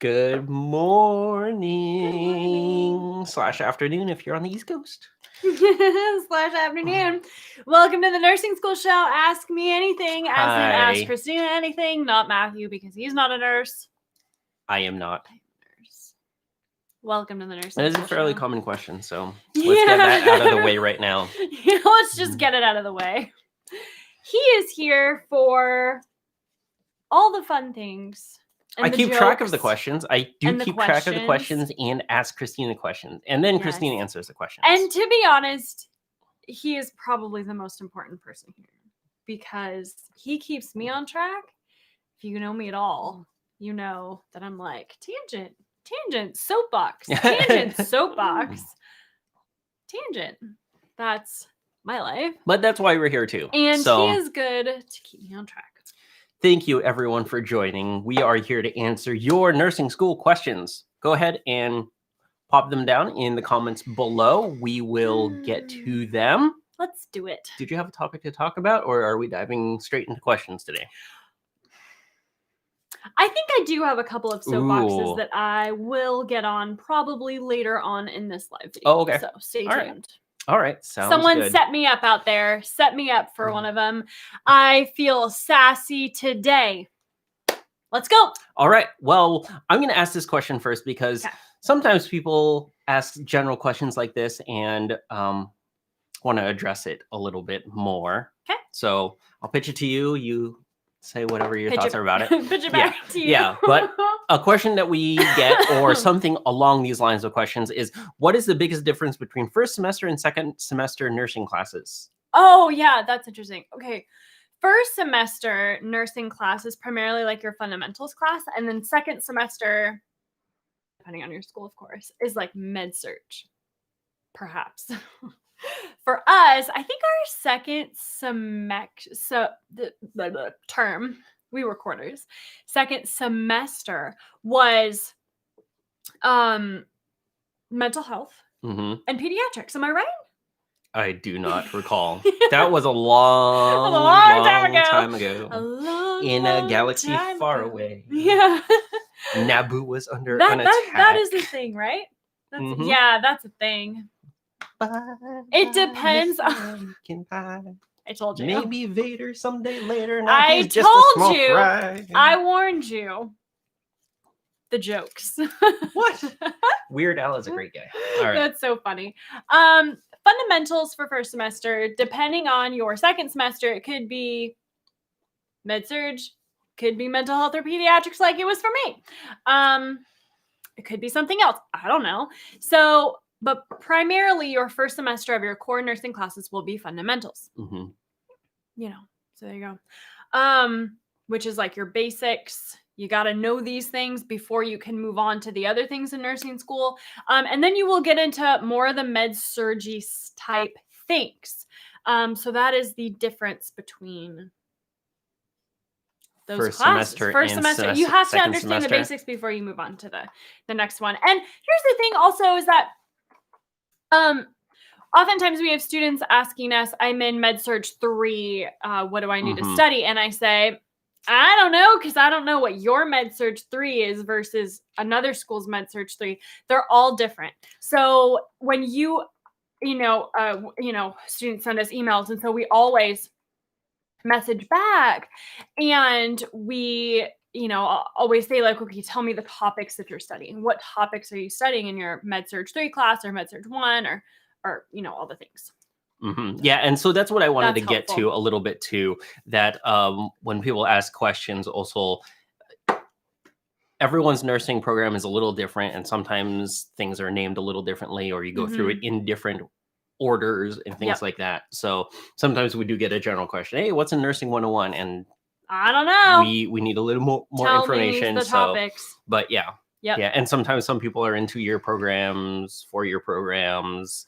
Good morning slash afternoon if you're on the East Coast. slash afternoon. Welcome to the Nursing School Show. Ask me anything. As in ask Christina anything, not Matthew because he's not a nurse. I am not. Welcome to the Nursing School Show. It is a fairly show. Common question, so let's get that out of the way right now. Let's just get it out of the way. He is here for all the fun things. I keep track of the questions. I do keep track of the questions and ask Christina questions. And then Christina answers the questions. And to be honest, he is probably the most important person here because he keeps me on track. If you know me at all, you know that I'm like, tangent, soapbox, tangent, soapbox, tangent. That's my life. But that's why we're here too. And he is good to keep me on track. Thank you, everyone, for joining. We are here to answer your nursing school questions. Go ahead and pop them down in the comments below. We will get to them. Let's do it. Did you have a topic to talk about, or are we diving straight into questions today? I think I do have a couple of soapboxes that I will get on probably later on in this live video. Oh, okay. So stay tuned. All right. Sounds Someone good. set me up out there. Set me up for one of them. I feel sassy today. Let's go. All right. Well, I'm going to ask this question first because sometimes people ask general questions like this and want to address it a little bit more. Okay. So I'll pitch it to you. You say whatever your thoughts are about it. Pitch it back to you. Yeah, but a question that we get or something along these lines of questions is, what is the biggest difference between first semester and second semester nursing classes? Oh, yeah, that's interesting. Okay. First semester nursing class is primarily like your fundamentals class. And then second semester, depending on your school, of course, is like med-surg, perhaps. For us, I think our second term, we were quarters, second semester was mental health and pediatrics. Am I right? I do not recall. That was a long time ago. In a galaxy far away. Yeah. Naboo was under an attack. That is the thing, right? Yeah, that's a thing. It depends on. I told you. Maybe Vader someday later. Now I he's just a small you. fry. I warned you. The jokes. What? Weird Al is a great guy. All right. That's so funny. Fundamentals for first semester, depending on your second semester, it could be med-surg, could be mental health or pediatrics like it was for me. It could be something else. I don't know. So, but primarily your first semester of your core nursing classes will be fundamentals. You know, so there you go. Which is like your basics. You got to know these things before you can move on to the other things in nursing school. And then you will get into more of the med-surg type things. So that is the difference between those first classes. First semester. You have to understand the basics before you move on to the next one. And here's the thing also is that oftentimes we have students asking us, I'm in med-surg 3, what do I need to study? And I say, I don't know, because I don't know what your med-surg 3 is versus another school's med-surg 3. They're all different. So when you students send us emails, and so we always message back, and we, always say like, okay, tell me the topics that you're studying. What topics are you studying in your med-surg 3 class or med-surg 1 or all the things. Yeah, and so that's what I wanted to get to a little bit too, that when people ask questions also, everyone's nursing program is a little different, and sometimes things are named a little differently, or you go through it in different orders and things like that. So sometimes we do get a general question, hey, what's in nursing 101? And I don't know. We need a little more information. Me the topics. But yeah. Yeah, and sometimes some people are in 2-year programs, 4-year programs.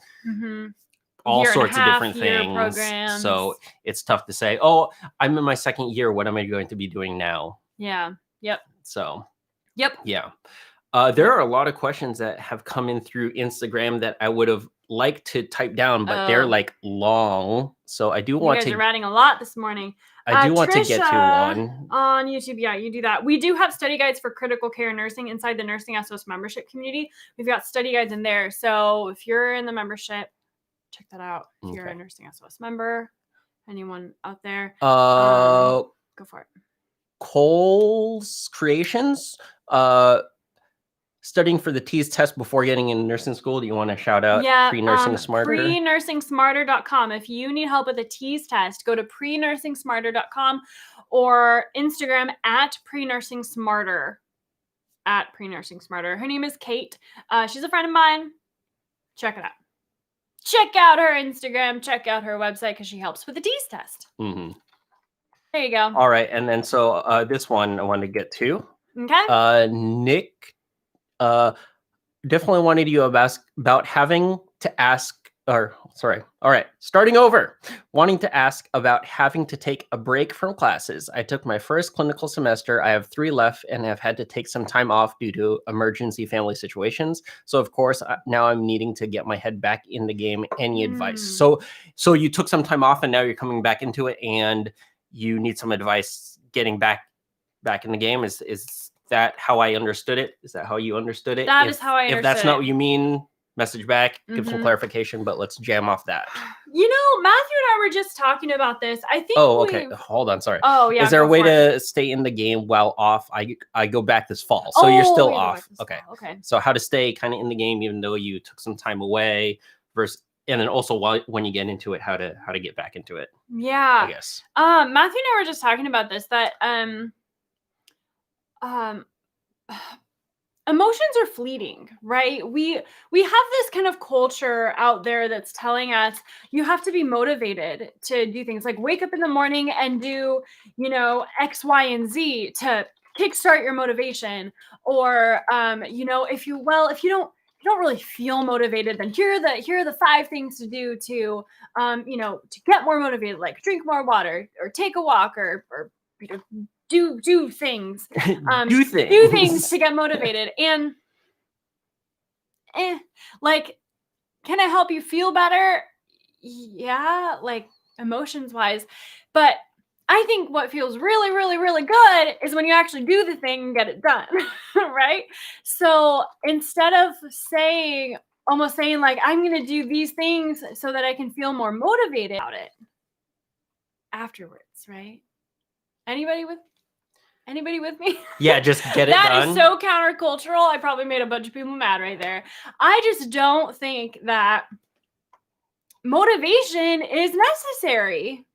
All sorts of different things. Programs. So it's tough to say, oh, I'm in my second year. What am I going to be doing now? Yeah. Yep. So. Yep. Yeah. There are a lot of questions that have come in through Instagram that I would have liked to type down, but they're Oh. like long. So I do You want guys are to writing a lot this morning. I do want to get to Trisha one. on YouTube. Yeah, you do that. We do have study guides for critical care nursing inside the Nursing SOS membership community. We've got study guides in there. So if you're in the membership, check that out. If you're a Okay. Nursing SOS member, anyone out there, Uh, go for it. Cole's Creations. Studying for the TEAS test before getting into nursing school. Do you want to shout out Pre-Nursing Smarter? Pre-nursingsmarter.com. If you need help with a TEAS test, go to pre-nursingsmarter.com or Instagram at pre-nursingsmarter. At pre-nursingsmarter. Her name is Kate. She's a friend of mine. Check it out. Check out her Instagram. Check out her website because she helps with the TEAS test. Mm-hmm. There you go. All right, and then so this one I want to get to. Okay. Nick definitely wanted you to ask about having to ask, or sorry, all right, starting over, wanting to ask about having to take a break from classes. I took my first clinical semester. I have 3 left and have had to take some time off due to emergency family situations. So of course, now I'm needing to get my head back in the game. Any advice? So you took some time off and now you're coming back into it and you need some advice getting back in the game. Is that how I understood it? Is that how you understood it? That is how I understood it. If that's not what you mean, message back, give some clarification, but let's jam off that. You know, Matthew and I were just talking about this. I think okay. Hold on, sorry. Oh, yeah. Is there a way to stay in the game while off? I go back this fall. So you're still off. Okay. Okay. So how to stay kind of in the game even though you took some time away versus and then also when you get into it, how to get back into it. Yeah. I guess. Matthew and I were just talking about this, that emotions are fleeting, right? We have this kind of culture out there that's telling us you have to be motivated to do things like wake up in the morning and do, X, Y, and Z to kickstart your motivation. Or if you don't really feel motivated, then here are the 5 things to do to get more motivated, like drink more water or take a walk or do things. Do things to get motivated. And like, can it help you feel better? Yeah, like emotions wise. But I think what feels really, really, really good is when you actually do the thing and get it done. Right? So instead of almost saying like, I'm going to do these things so that I can feel more motivated about it afterwards, right? Anybody with me? Yeah, just get it done. That is so countercultural. I probably made a bunch of people mad right there. I just don't think that motivation is necessary.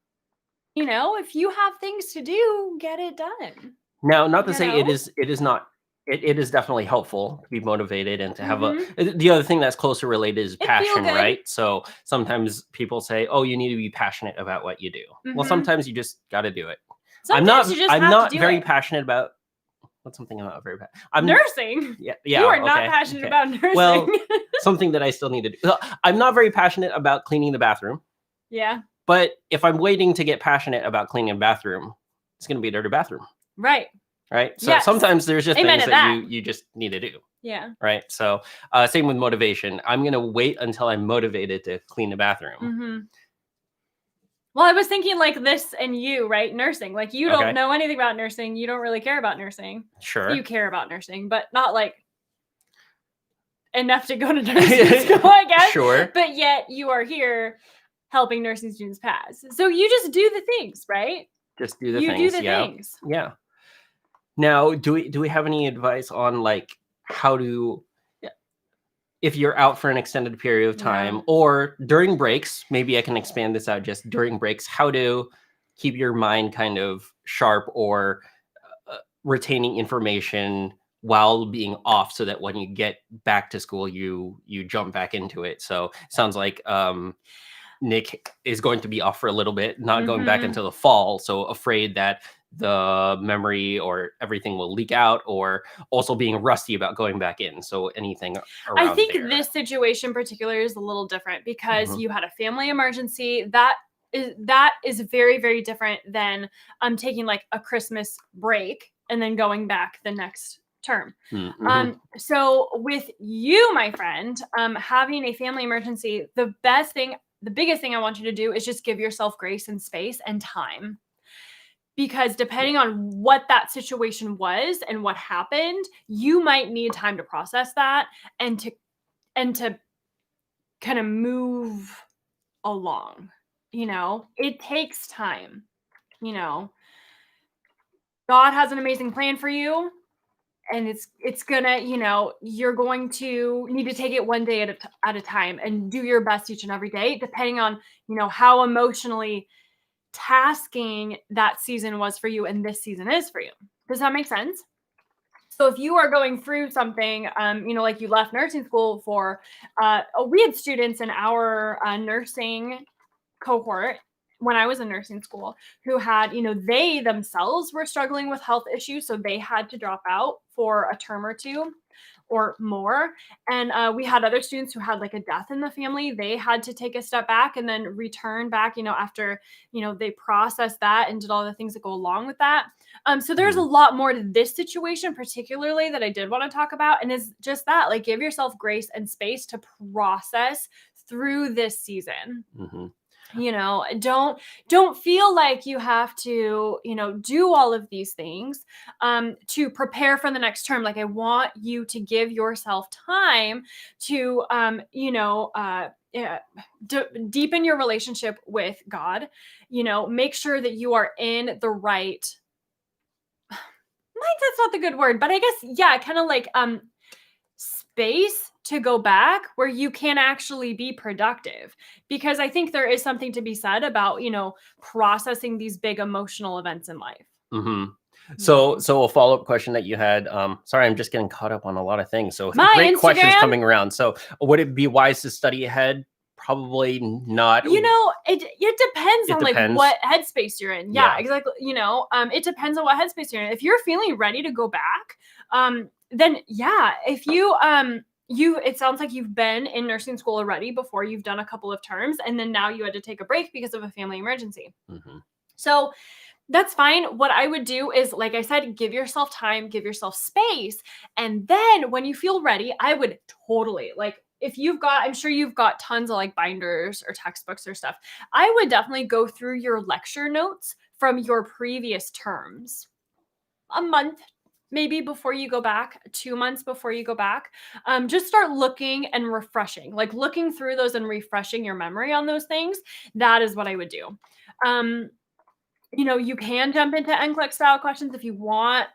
If you have things to do, get it done. Now, not to say it is not. It is definitely helpful to be motivated and to have the other thing that's closely related is passion, right? So sometimes people say, oh, you need to be passionate about what you do. Well, sometimes you just got to do it. Sometimes I'm not very passionate about what's something I'm not very passionate. Nursing. Yeah. You are not passionate about nursing. Well, something that I still need to do. I'm not very passionate about cleaning the bathroom. Yeah. But if I'm waiting to get passionate about cleaning a bathroom, it's going to be a dirty bathroom. Right. Right. So sometimes there's just things that you just need to do. Yeah. Right. So same with motivation. I'm going to wait until I'm motivated to clean the bathroom. Well, I was thinking like this and you, right? Nursing. Like you don't know anything about nursing. You don't really care about nursing. Sure. You care about nursing, but not like enough to go to nursing school, I guess. Sure. But yet you are here helping nursing students pass. So you just do the things, right? Just do the things. You do the things. Yeah. Now, do we have any advice on like how to, if you're out for an extended period of time or during breaks, maybe I can expand this out just during breaks, how to keep your mind kind of sharp or retaining information while being off so that when you get back to school, you jump back into it. So sounds like Nick is going to be off for a little bit, not going back until the fall. So afraid that the memory or everything will leak out, or also being rusty about going back in. So anything around I think there. this situation in particular is a little different because you had a family emergency. That is very, very different than taking like a Christmas break and then going back the next term. Mm-hmm. So with you, my friend, having a family emergency, the biggest thing I want you to do is just give yourself grace and space and time. Because depending on what that situation was and what happened, you might need time to process that and to kind of move along. It takes time. You know, God has an amazing plan for you, and it's gonna, you're going to need to take it one day at a time and do your best each and every day, depending on, how emotionally tasking that season was for you and this season is for you. Does that make sense? So if you are going through something, like you left nursing school for, we had students in our nursing cohort when I was in nursing school who had, they themselves were struggling with health issues. So they had to drop out for a term or two or more. And we had other students who had like a death in the family. They had to take a step back and then return back, after, they processed that and did all the things that go along with that. So there's a lot more to this situation, particularly, that I did want to talk about. And is just that, like, give yourself grace and space to process through this season. Mm-hmm. Don't feel like you have to, do all of these things to prepare for the next term. Like, I want you to give yourself time to, deepen your relationship with God. Make sure that you are in the right. That's not the good word, but I guess, yeah, kind of like space to go back where you can actually be productive, because I think there is something to be said about, processing these big emotional events in life. Mm-hmm. So a follow-up question that you had, sorry, I'm just getting caught up on a lot of things. So My great questions Instagram? coming around. So would it be wise to study ahead? Probably not. It depends It on like depends. what headspace you're in. Yeah, Yeah. exactly. It depends on what headspace you're in. If you're feeling ready to go back, then yeah, if you it sounds like you've been in nursing school already before, you've done a couple of terms, and then now you had to take a break because of a family emergency. Mm-hmm. So that's fine. What I would do is, like I said, give yourself time, give yourself space. And then when you feel ready, I would totally, like, if I'm sure you've got tons of like binders or textbooks or stuff. I would definitely go through your lecture notes from your previous terms a month, maybe before you go back, 2 months before you go back. Just start looking and refreshing, like looking through those and refreshing your memory on those things. That is what I would do. You can jump into NCLEX style questions if you want.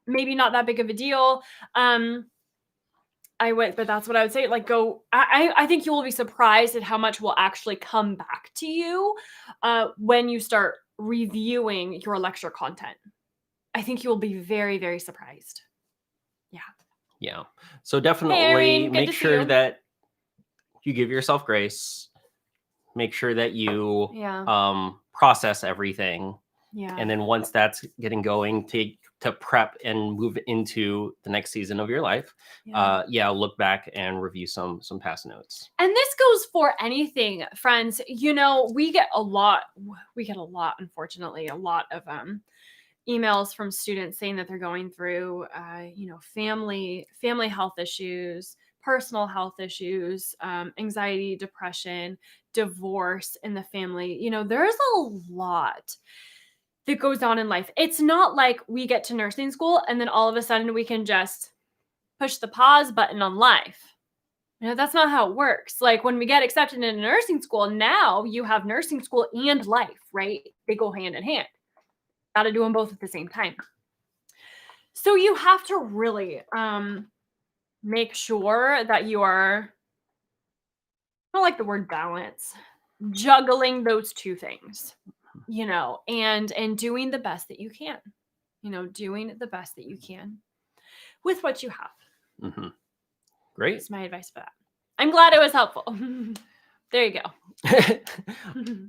Maybe not that big of a deal. But that's what I would say. Like, go. I think you will be surprised at how much will actually come back to you when you start reviewing your lecture content. I think you will be very, very surprised. Yeah. Yeah. So definitely Hey, Irene, good make to see sure you. that you give yourself grace. Make sure that you process everything. Yeah. And then once that's getting going, to prep and move into the next season of your life, look back and review some past notes. And this goes for anything, friends. We get a lot, unfortunately, a lot of emails from students saying that they're going through, family health issues, personal health issues, anxiety, depression, divorce in the family. There's a lot that goes on in life. It's not like we get to nursing school and then all of a sudden we can just push the pause button on life. That's not how it works. Like, when we get accepted into nursing school, now you have nursing school and life, right? They go hand in hand. Got to do them both at the same time. So you have to really make sure that you are, I don't like the word balance, juggling those two things, and doing the best that you can, doing the best that you can with what you have. Mm-hmm. Great. That's my advice for that. I'm glad it was helpful. There you go.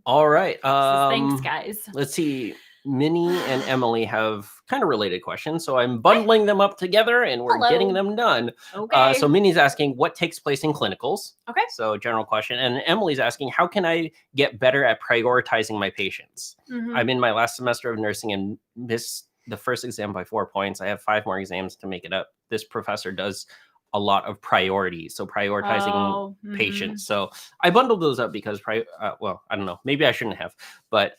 All right. Thanks, guys. Let's see. Minnie and Emily have kind of related questions, so I'm bundling them up together and we're getting them done. Okay. So Minnie's asking, what takes place in clinicals? Okay. So general question. And Emily's asking, how can I get better at prioritizing my patients? Mm-hmm. I'm in my last semester of nursing and missed the first exam by 4 points. I have 5 more exams to make it up this professor does a lot of priorities, so prioritizing patients. So I bundled those up because well, I don't know, maybe I shouldn't have, but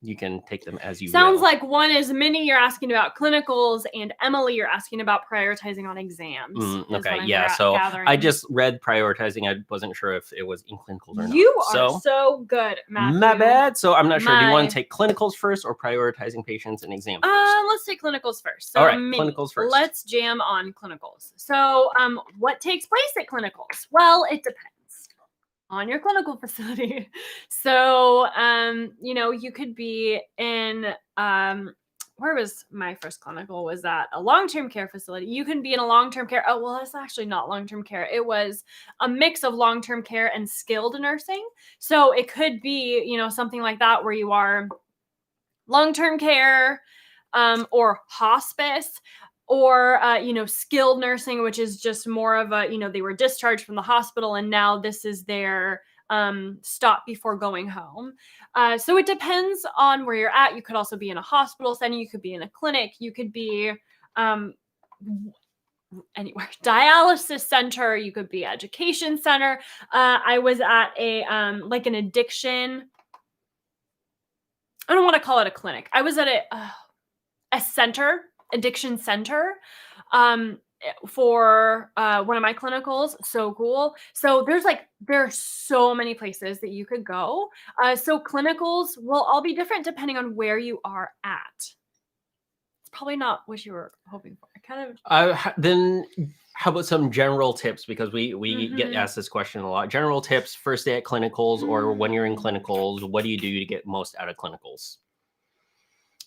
you can take them as you Sounds will. like one is Minnie, you're asking about clinicals, and Emily, you're asking about prioritizing on exams. Okay, yeah. So gathering. I just read prioritizing. I wasn't sure if it was in clinicals or not. You are so good, Matthew. My bad. So I'm not sure. Do you want to take clinicals first or prioritizing patients and exams first? Let's take clinicals first. So all right, Minnie, clinicals first. Let's jam on clinicals. So what takes place at clinicals? Well, it depends on your clinical facility. So you could be in where was my first clinical? Was that a long-term care facility? You can be in a long-term care. Oh, well, that's actually not long-term care. It was a mix of long-term care and skilled nursing. So it could be, something like that where you are long-term care or hospice, or skilled nursing, which is just more of a, they were discharged from the hospital and now this is their stop before going home. So it depends on where you're at. You could also be in a hospital setting, you could be in a clinic, you could be anywhere, dialysis center, you could be education center. I was at a like an addiction, I don't want to call it a clinic, I was at a center, addiction center, for one of my clinicals. So cool. So there are so many places that you could go. So clinicals will all be different depending on where you are at. It's probably not what you were hoping for. Then how about some general tips, because we get asked this question a lot. General tips, first day at clinicals or when you're in clinicals, what do you do to get most out of clinicals?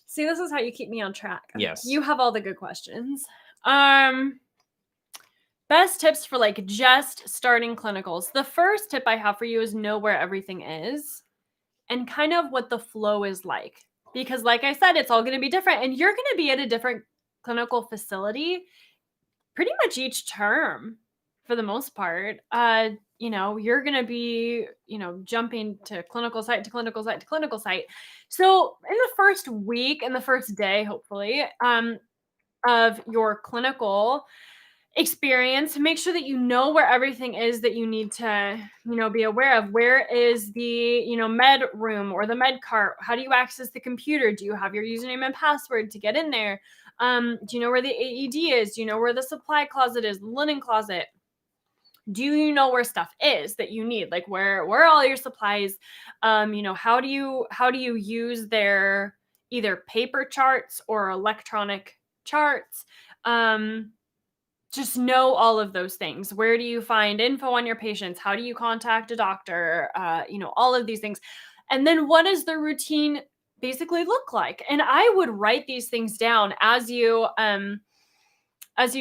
See, this is how you keep me on track. Yes. You have all the good questions. Best tips for just starting clinicals. The first tip I have for you is know where everything is and kind of what the flow is like. Because like I said, it's all going to be different and you're going to be at a different clinical facility pretty much each term for the most part. You're going to be, jumping to clinical site to clinical site to clinical site. So in the first week and the first day, hopefully, of your clinical experience, make sure that you know where everything is that you need to, be aware of. Where is the, med room or the med cart? How do you access the computer? Do you have your username and password to get in there? Do you know where the AED is? Do you know where the supply closet is, the linen closet? Do you know where stuff is that you need? Like where are all your supplies? How do you use their either paper charts or electronic charts? Just know all of those things. Where do you find info on your patients? How do you contact a doctor? All of these things. And then what does the routine basically look like? And I would write these things down as you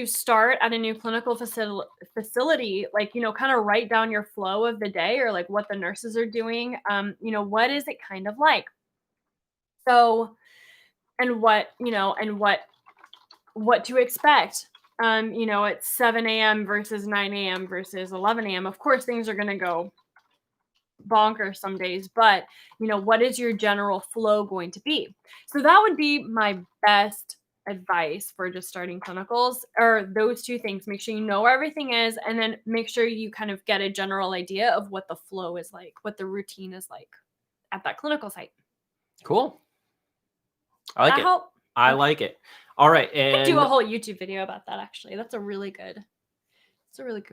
start at a new clinical facility, kind of write down your flow of the day or what the nurses are doing. What is it kind of like? So, and what to expect. At 7 a.m. versus 9 a.m. versus 11 a.m. Of course, things are going to go bonkers some days, but what is your general flow going to be? So that would be my best advice for just starting clinicals, or those two things. Make sure you know where everything is, and then make sure you kind of get a general idea of what the flow is like, what the routine is like at that clinical site. Cool. I like it. I like it. All right. And I could do a whole YouTube video about that, actually. It's a really good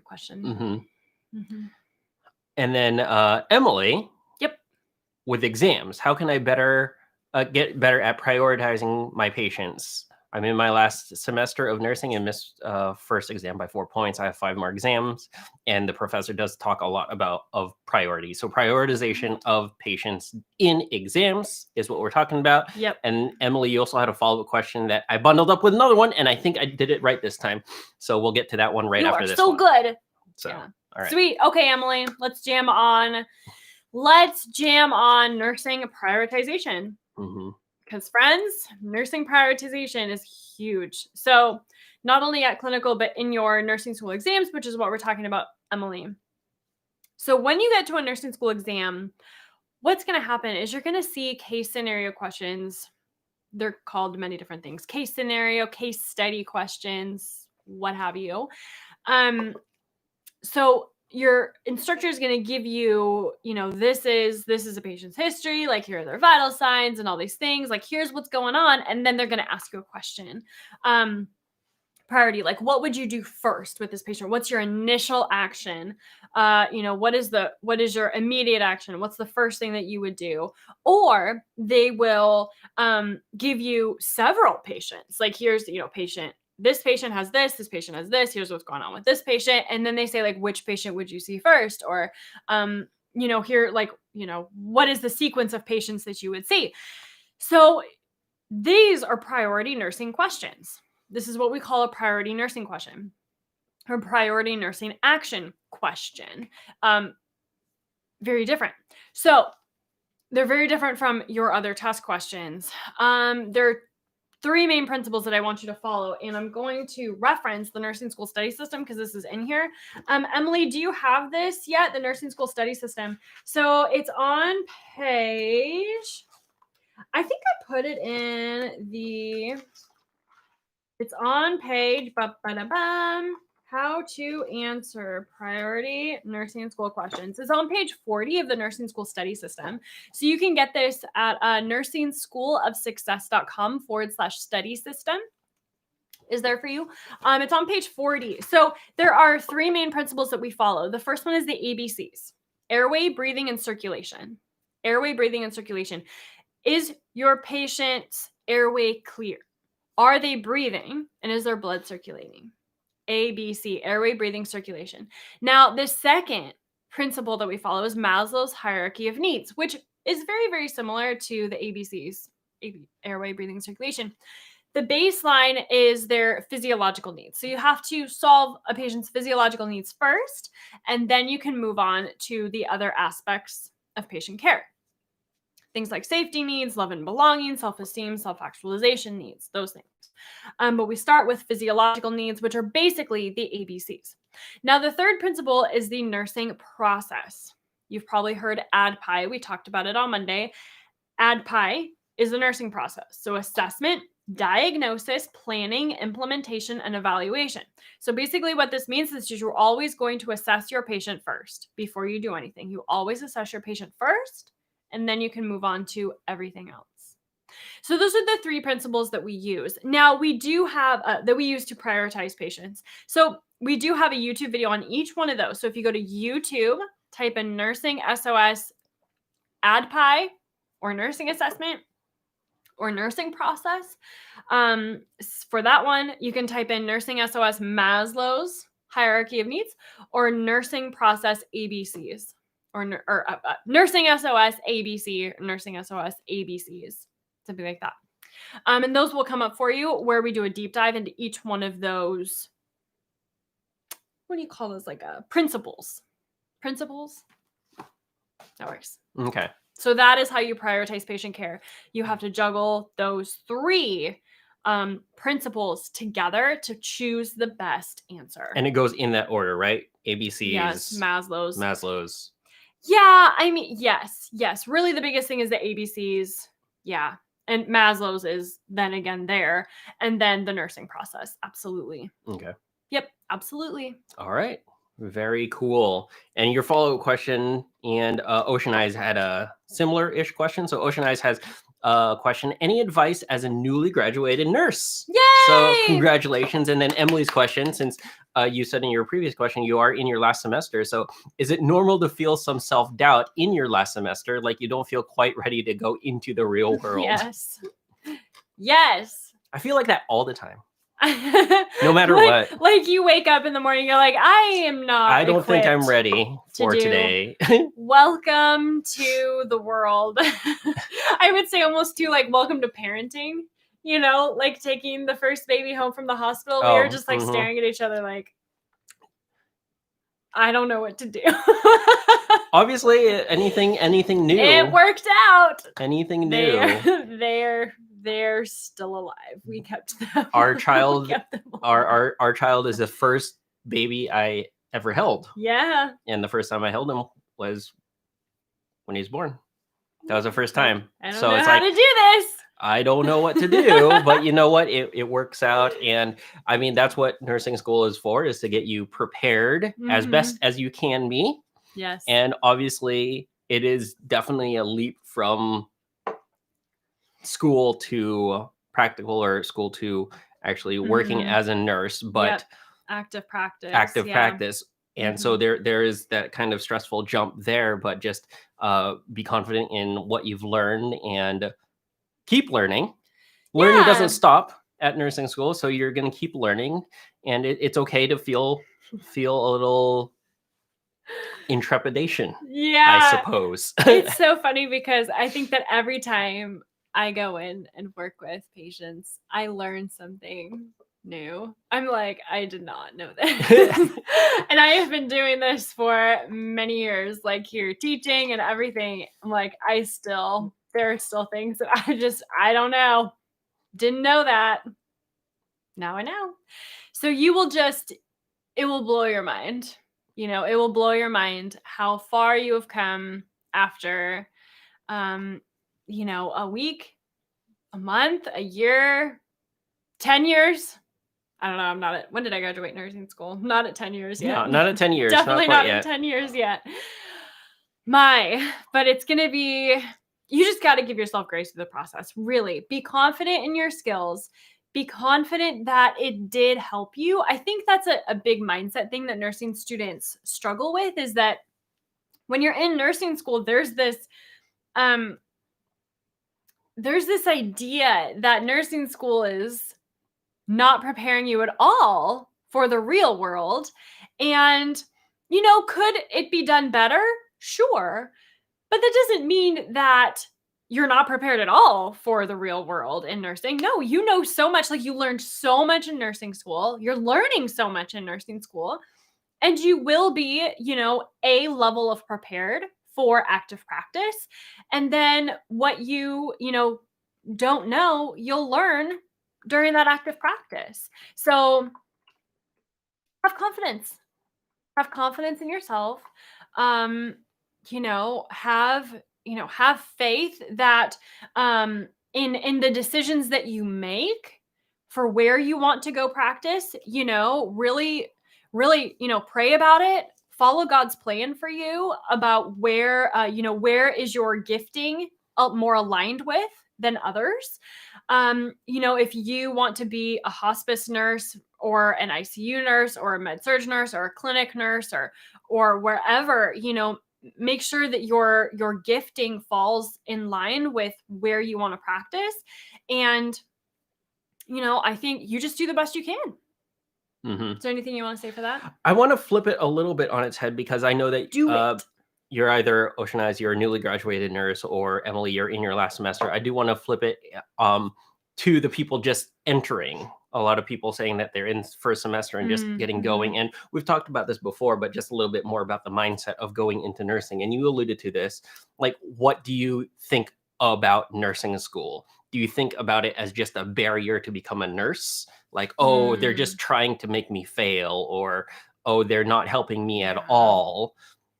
question. And then Emily. Yep. With exams, how can I get better at prioritizing my patients? I'm in my last semester of nursing and missed first exam by 4 points. I have 5 more exams, and the professor does talk a lot of priorities. So prioritization of patients in exams is what we're talking about. Yep. And Emily, you also had a follow-up question that I bundled up with another one, and I think I did it right this time. So we'll get to that one right after this one. You are so good. So, yeah. All right. Sweet. Okay, Emily, let's jam on nursing prioritization. Because friends, nursing prioritization is huge. So not only at clinical, but in your nursing school exams, which is what we're talking about, Emily. So when you get to a nursing school exam, what's going to happen is you're going to see case scenario questions. They're called many different things. Case scenario, case study questions, what have you. So your instructor is going to give you, this is a patient's history, like here are their vital signs and all these things, like here's what's going on, and then they're going to ask you a question. Priority, like what would you do first with this patient? What's your initial action? What is your immediate action? What's the first thing that you would do? Or they will give you several patients. Like here's, this patient has this patient has this, here's what's going on with this patient. And then they say like, which patient would you see first? Or, here, like, what is the sequence of patients that you would see? So these are priority nursing questions. This is what we call a priority nursing question or priority nursing action question. Very different. So they're very different from your other test questions. There are 3 main principles that I want you to follow, and I'm going to reference the nursing school study system because this is in here. Emily, do you have this yet? The nursing school study system. So it's on page, I think I put it in it's on page, how to answer priority nursing school questions. It's on page 40 of the nursing school study system. So you can get this at nursingschoolofsuccess.com/study system. Is there for you? It's on page 40. So there are 3 main principles that we follow. The first one is the ABCs: airway, breathing, and circulation. Airway, breathing, and circulation. Is your patient's airway clear? Are they breathing? And is their blood circulating? ABC, airway, breathing, circulation. Now, the second principle that we follow is Maslow's hierarchy of needs, which is very, very similar to the ABCs, airway, breathing, circulation. The baseline is their physiological needs. So you have to solve a patient's physiological needs first, and then you can move on to the other aspects of patient care. Things like safety needs, love and belonging, self-esteem, self-actualization needs, those things. But we start with physiological needs, which are basically the ABCs. Now, the third principle is the nursing process. You've probably heard ADPI. We talked about it on Monday. ADPI is the nursing process. So assessment, diagnosis, planning, implementation, and evaluation. So basically what this means is you're always going to assess your patient first before you do anything. You always assess your patient first, and then you can move on to everything else. So those are the 3 principles that we use. Now, we do have that we use to prioritize patients. So we do have a YouTube video on each one of those. So if you go to YouTube, type in nursing SOS ADPI or nursing assessment or nursing process. For that one, you can type in nursing SOS Maslow's hierarchy of needs or nursing process ABCs. Or nursing SOS ABC, nursing SOS ABCs, something like that. And those will come up for you where we do a deep dive into each one of those. What do you call those? Like principles. Principles? That works. Okay. So that is how you prioritize patient care. You have to juggle those 3 principles together to choose the best answer. And it goes in that order, right? ABCs. Yes, Maslow's. Yeah, I mean, yes. Really, the biggest thing is the ABCs. Yeah. And Maslow's is then again there. And then the nursing process. Absolutely. Okay. Yep, absolutely. All right. Very cool. And your follow-up question, and Ocean Eyes had a similar-ish question. So Ocean Eyes has a question: any advice as a newly graduated nurse? Yay! So congratulations. And then Emily's question, since you said in your previous question you are in your last semester, so is it normal to feel some self-doubt in your last semester, like you don't feel quite ready to go into the real world? Yes. I feel like that all the time. No matter what. Like you wake up in the morning, you're like, I don't think I'm ready for today. Welcome to the world. I would say almost to like welcome to parenting, like taking the first baby home from the hospital. We were just like staring at each other like, I don't know what to do. Obviously, anything new. It worked out. Anything new. They're still alive. We kept them. Our child, our child is the first baby I ever held. Yeah. And the first time I held him was when he was born. That was the first time. I don't know how to do this. I don't know what to do, but you know what? It works out. And I mean, that's what nursing school is for, is to get you prepared as best as you can be. Yes. And obviously, it is definitely a leap from school to practical, or school to actually working as a nurse, but Active practice. active Yeah. practice. And so there is that kind of stressful jump there, but just be confident in what you've learned and keep learning. Learning doesn't Yeah. stop at nursing school, so you're going to keep learning, and it's okay to feel a little intrepidation, I Yeah. suppose. It's so funny because I think that every time I go in and work with patients, I learn something new. I'm like, I did not know this. And I have been doing this for many years, like here teaching and everything. I'm like, there are still things that I don't know. Didn't know that. Now I know. So it will blow your mind. You know, it will blow your mind how far you have come after a week, a month, a year, 10 years. I don't know. I'm not at, when did I graduate nursing school? Not at 10 years yet. No, not at 10 years. Definitely not not quite at yet. 10 years yet. But it's going to be, you just got to give yourself grace through the process. Really be confident in your skills. Be confident that it did help you. I think that's a big mindset thing that nursing students struggle with, is that when you're in nursing school, there's this idea that nursing school is not preparing you at all for the real world. And, could it be done better? Sure. But that doesn't mean that you're not prepared at all for the real world in nursing. No, you know so much. Like, you learned so much in nursing school. You're learning so much in nursing school. And you will be, a level of prepared for active practice. And then what don't know, you'll learn during that active practice. So have confidence. Have confidence in yourself. Have faith that in the decisions that you make for where you want to go practice, really, really, pray about it. Follow God's plan for you about where is your gifting more aligned with than others. If you want to be a hospice nurse or an ICU nurse or a med-surg nurse or a clinic nurse or wherever, make sure that your gifting falls in line with where you want to practice. And, I think you just do the best you can. Mm-hmm. Is there anything you want to say for that? I want to flip it a little bit on its head, because I know that you're either Ocean Eyes, you're a newly graduated nurse, or Emily, you're in your last semester. I do want to flip it to the people just entering. A lot of people saying that they're in first semester and just getting going. And we've talked about this before, but just a little bit more about the mindset of going into nursing. And you alluded to this. Like, what do you think about nursing school? Do you think about it as just a barrier to become a nurse? Like, oh, they're just trying to make me fail, or, oh, they're not helping me at all,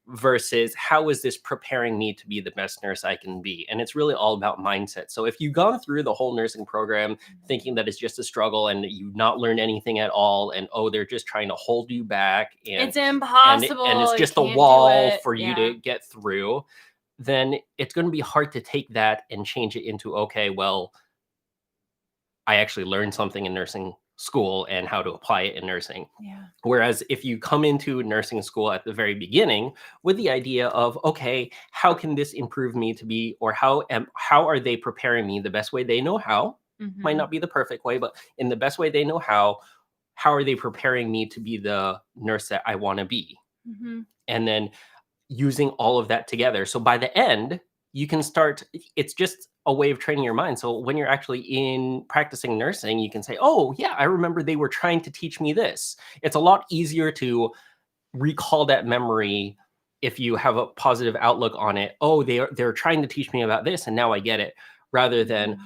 versus how is this preparing me to be the best nurse I can be? And it's really all about mindset. So if you've gone through the whole nursing program thinking that it's just a struggle and you've not learned anything at all, and, oh, they're just trying to hold you back, and it's impossible, and it's just a wall for you to get through, then it's going to be hard to take that and change it into, okay, well, I actually learned something in nursing school and how to apply it in nursing. Yeah. Whereas if you come into nursing school at the very beginning with the idea of, okay, how can this improve me to be, or how are they preparing me the best way they know how? Might not be the perfect way, but in the best way they know how are they preparing me to be the nurse that I want to be? And then using all of that together. So by the end, you can start, it's just a way of training your mind. So when you're actually in practicing nursing, you can say, oh yeah, I remember they were trying to teach me this. It's a lot easier to recall that memory if you have a positive outlook on it. Oh, they're trying to teach me about this, and now I get it, rather than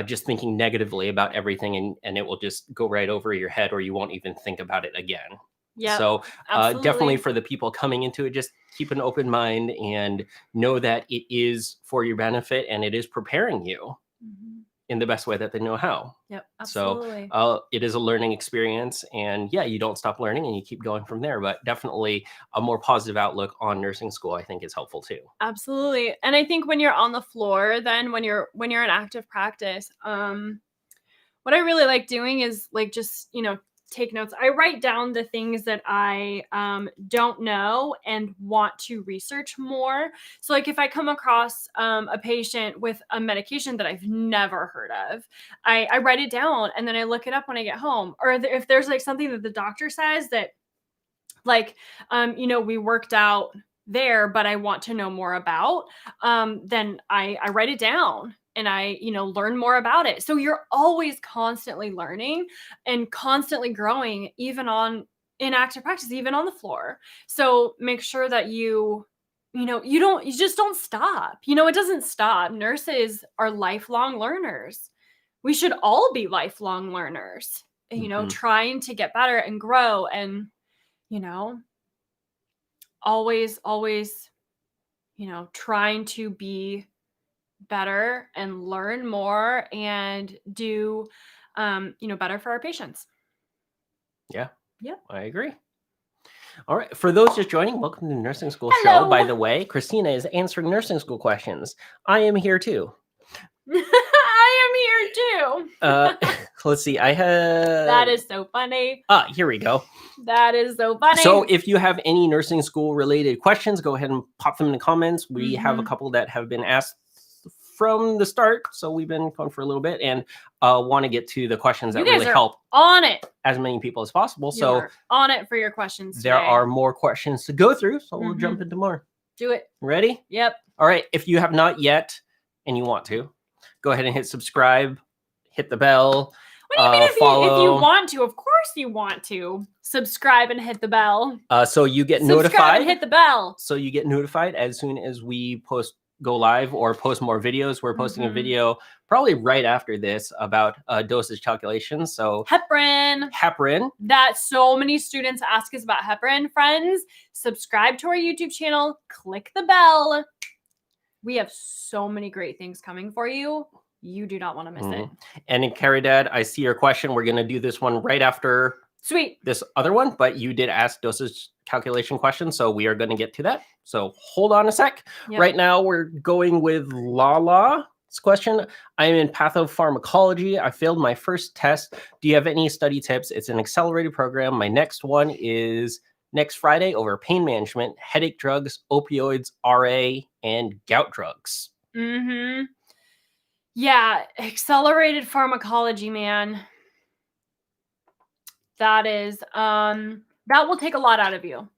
just thinking negatively about everything, and it will just go right over your head, or you won't even think about it again. Yeah. So definitely for the people coming into it, just keep an open mind and know that it is for your benefit and it is preparing you. in the best way that they know how. Yep, So absolutely. it is a learning experience, and yeah, you don't stop learning and you keep going from there. But definitely a more positive outlook on nursing school, I think, is helpful too. Absolutely. And I think when you're on the floor, then when you're in active practice, what I really like doing is like just, take notes. I write down the things that I don't know and want to research more. So like if I come across a patient with a medication that I've never heard of, I write it down and then I look it up when I get home. Or if there's like something that the doctor says that like, we worked out there, but I want to know more about, then I write it down and I, learn more about it. So you're always constantly learning and constantly growing, even in active practice, even on the floor. So make sure that you just don't stop. It doesn't stop. Nurses are lifelong learners. We should all be lifelong learners, trying to get better and grow and, always, trying to be better and learn more and do, better for our patients. Yeah. Yep. I agree. All right. For those just joining, welcome to the Nursing School Hello. Show. By the way, Christina is answering nursing school questions. I am here too. I am here too. Let's see. I have. That is so funny. Here we go. That is so funny. So if you have any nursing school related questions, go ahead and pop them in the comments. We have a couple that have been asked from the start, so we've been going for a little bit and want to get to the questions that really help on it as many people as possible. So on it for your questions today. There are more questions to go through, so we'll jump into more. Do it. Ready? Yep. All right. If you have not yet and you want to, go ahead and hit subscribe, hit the bell. What do you mean if you want to? Of course you want to. Subscribe and hit the bell. So you get Subscribe notified. And hit the bell. So you get notified as soon as we go live or post more videos. We're posting a video probably right after this about dosage calculations. So heparin. That so many students ask us about heparin. Friends, subscribe to our YouTube channel. Click the bell. We have so many great things coming for you. You do not want to miss it. And in Caridad, I see your question. We're going to do this one right after this other one, but you did ask dosage calculation questions, so we are going to get to that. So hold on a sec. Yep. Right now, we're going with Lala's question. I'm in pathopharmacology. I failed my first test. Do you have any study tips? It's an accelerated program. My next one is next Friday over pain management, headache drugs, opioids, RA, and gout drugs. Yeah, accelerated pharmacology, man. That is, that will take a lot out of you.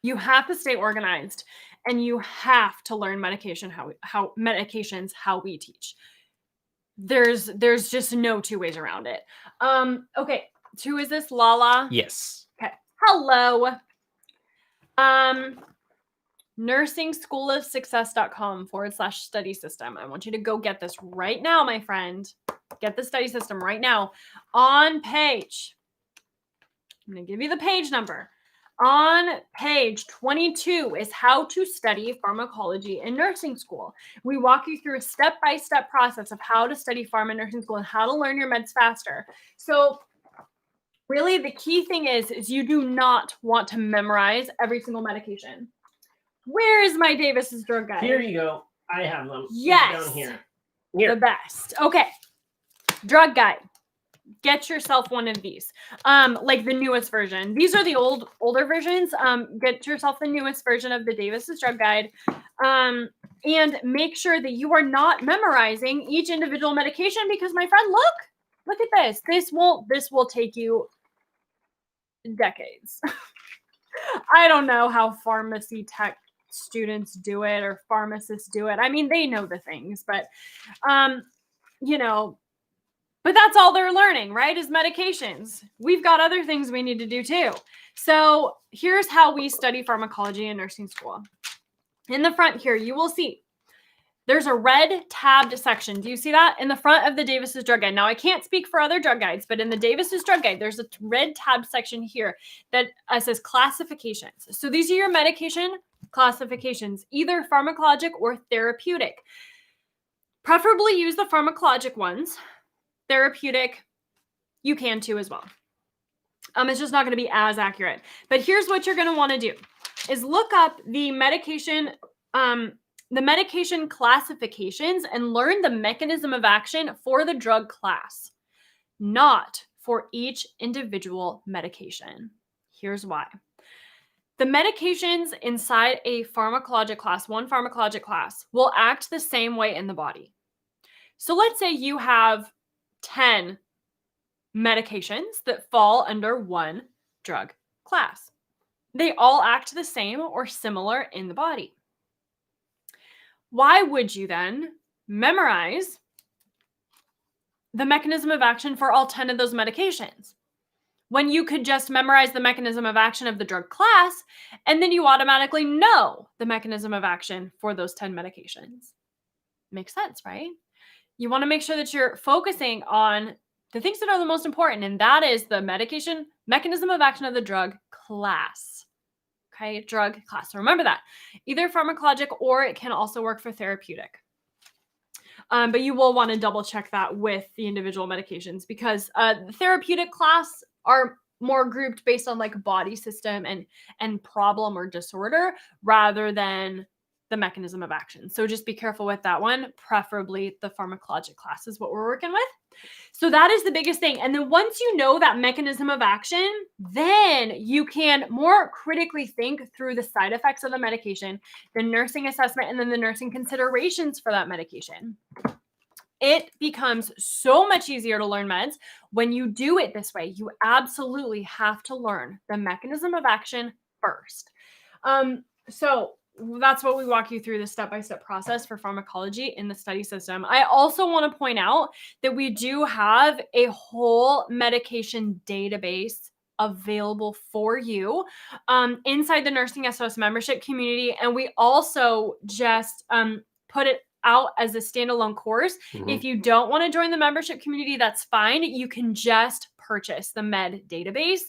You have to stay organized and you have to learn medications, how we teach. There's just no two ways around it. Okay. Who is this? Lala? Yes. Okay. Hello. NursingSchoolOfSuccess.com/study system. I want you to go get this right now, my friend. Get the study system right now. On page, I'm going to give you the page number. On page 22 is how to study pharmacology in nursing school. We walk you through a step-by-step process of how to study pharma in nursing school and how to learn your meds faster. So really the key thing is you do not want to memorize every single medication. Where is my Davis's drug guide? Here you go. I have them. Yes. Down here. The best. Okay. Drug guide. Get yourself one of these. Like the newest version. These are the older versions. Get yourself the newest version of the Davis's drug guide. And make sure that you are not memorizing each individual medication because my friend, look at this. This will take you decades. I don't know how pharmacy tech students do it or pharmacists do it. I mean, they know the things, but but that's all they're learning, right? Is medications. We've got other things we need to do too. So here's how we study pharmacology in nursing school. In the front here, you will see there's a red tabbed section. Do you see that? In the front of the Davis's drug guide. Now, I can't speak for other drug guides, but in the Davis's drug guide, there's a red tabbed section here that says classifications. So these are your medication classifications, either pharmacologic or therapeutic. Preferably use the pharmacologic ones. Therapeutic, you can too as well. It's just not going to be as accurate. But here's what you're going to want to do is look up the medication classifications and learn the mechanism of action for the drug class, not for each individual medication. Here's why. The medications inside a pharmacologic class, one pharmacologic class, will act the same way in the body. So let's say you have 10 medications that fall under one drug class. They all act the same or similar in the body. Why would you then memorize the mechanism of action for all 10 of those medications when you could just memorize the mechanism of action of the drug class and then you automatically know the mechanism of action for those 10 medications? Makes sense, right? You want to make sure that you're focusing on the things that are the most important, and that is the mechanism of action of the drug class. Okay, drug class. So remember that. Either pharmacologic or it can also work for therapeutic. But you will want to double check that with the individual medications because the therapeutic class are more grouped based on like body system and problem or disorder rather than the mechanism of action. So just be careful with that one. Preferably the pharmacologic class is what we're working with. So that is the biggest thing. And then once you know that mechanism of action, then you can more critically think through the side effects of the medication, the nursing assessment, and then the nursing considerations for that medication. It becomes so much easier to learn meds when you do it this way. You absolutely have to learn the mechanism of action first. So that's what we walk you through the step-by-step process for pharmacology in the study system. I also want to point out that we do have a whole medication database available for you inside the Nursing SOS membership community. And we also just put it out as a standalone course. Mm-hmm. If you don't want to join the membership community, that's fine. You can just purchase the med database.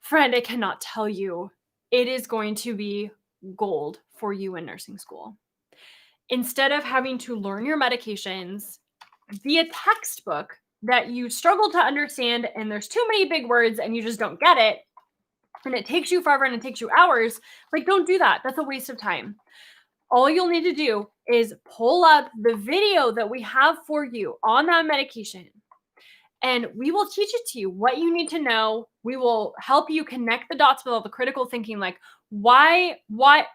Friend, I cannot tell you, it is going to be gold for you in nursing school. Instead of having to learn your medications via textbook that you struggle to understand and there's too many big words and you just don't get it and it takes you forever and it takes you hours, like don't do that. That's a waste of time. All you'll need to do is pull up the video that we have for you on that medication. And we will teach it to you what you need to know. We will help you connect the dots with all the critical thinking, like why,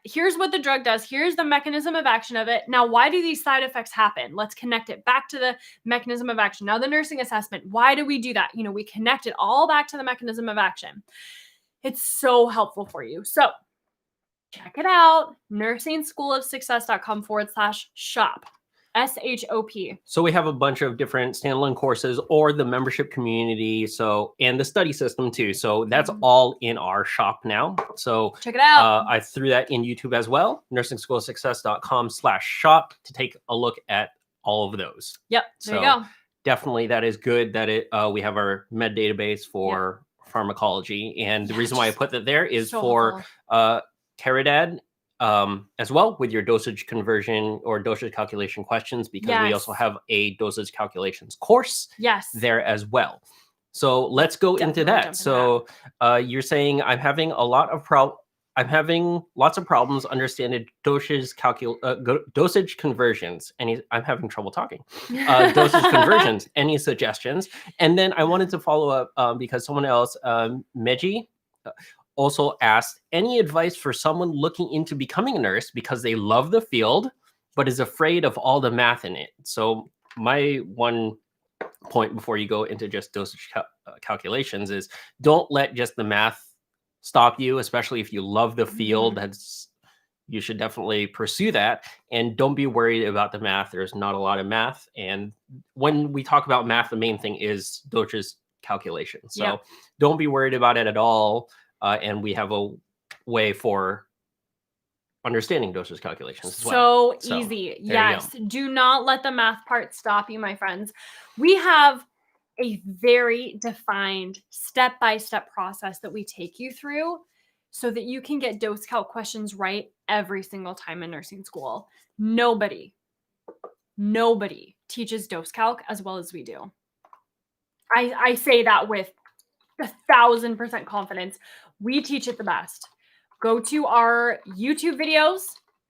here's what the drug does. Here's the mechanism of action of it. Now, why do these side effects happen? Let's connect it back to the mechanism of action. Now, the nursing assessment, why do we do that? You know, we connect it all back to the mechanism of action. It's so helpful for you. So check it out, nursingschoolofsuccess.com/shop. SHOP. So we have a bunch of different standalone courses or the membership community. So, and the study system too. So that's all in our shop now. So check it out. I threw that in YouTube as well. nursingschoolofsuccess.com/shop to take a look at all of those. Yep. There you go. Definitely that is good that we have our med database for pharmacology. And the reason why I put that there is for Teradad, as well with your dosage conversion or dosage calculation questions, because we also have a dosage calculations course there as well. So let's go into that. So you're saying I'm having lots of problems understanding dosage conversions. I'm having trouble talking. Dosage conversions. Any suggestions? And then I wanted to follow up because someone else, Meji, also asked, any advice for someone looking into becoming a nurse because they love the field, but is afraid of all the math in it? So my one point before you go into just dosage calculations is don't let just the math stop you, especially if you love the field. You should definitely pursue that. And don't be worried about the math. There's not a lot of math. And when we talk about math, the main thing is dosage calculations. So don't be worried about it at all. And we have a way for understanding dosage calculations as well. So easy. Yes. Do not let the math part stop you, my friends. We have a very defined step-by-step process that we take you through so that you can get dose calc questions right every single time in nursing school. Nobody Nobody teaches dose calc as well as we do. I say that with 1,000% confidence. We teach it the best. Go to our YouTube videos.